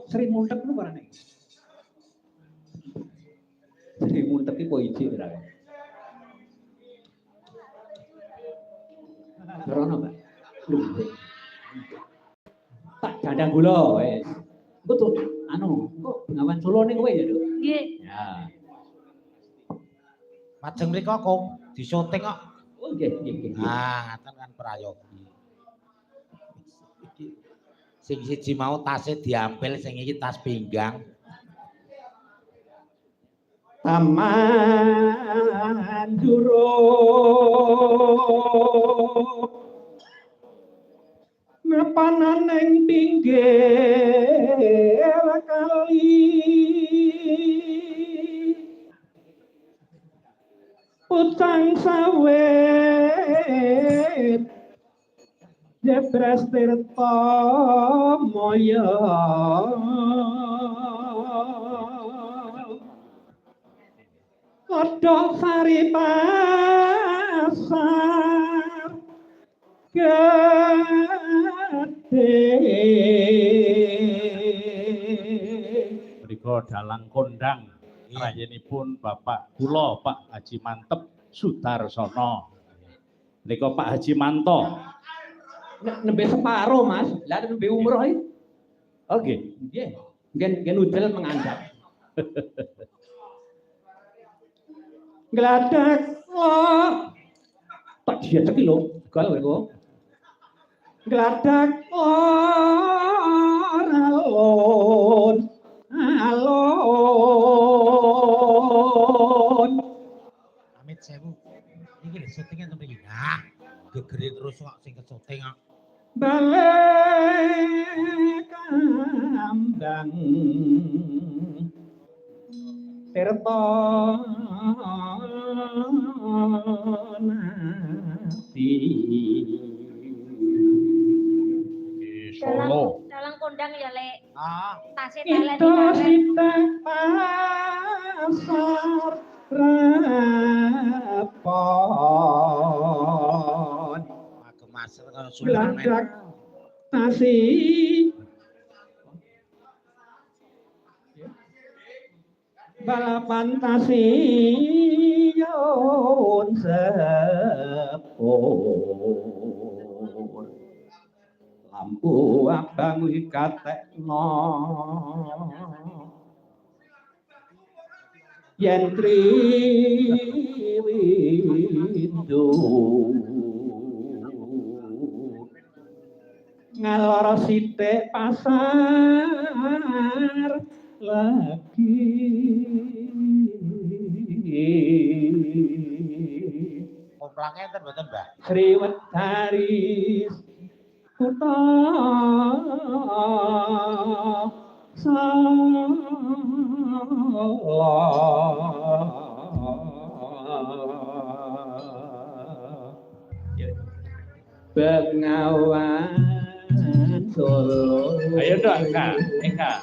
Sri Multek ku barane. Sri Multek iki po iji ora. Rono, Mbak. Tak dadang gula wis. Engko tuh anu, kok Bengawan Solo ning kowe ya, Duk? Nggih. Ya. Lajeng mriko kok disyuting kok. Oh nggih, nggih. Ah, ngaten kan prayogi. Sing siji mau tasnya diampil, sing iki tas pinggang. Taman Juro mapanan ing pinggir kali utang sawit Jebres Tirta Moyo Kodok Sari Pasar Gede Mriko dalang kondang rayenipun Bapak kula Pak Haji Mantep Sudarsono. Mriko Pak Haji Manto. Nembe separo Mas, lah nembe umroh iki. Oke. Nggih. Ngen udel mengandap. Gladak oh. Tak diajak lho, gal kowe. Gladak alon. Alon. Amit sewu. Iki lho syutingnya tembe iki. Nah, gegere terus kok sing kesyuting kok. Balik kandang Tirta Nati Solo. Dalang kondang ya, Lek. Ah, Tasih telen Itu iki. sitak pasar rapon masker karo Sulaiman. Gladak tasi balapan tasi yon sepur lampu abang wikatekno yen triwindu ngalor sithik pasar lagi Komplangnya enten mboten, Mbak? Sri Wedharis kutha Bengawan Solo. Ayo dong, Kak. Eka.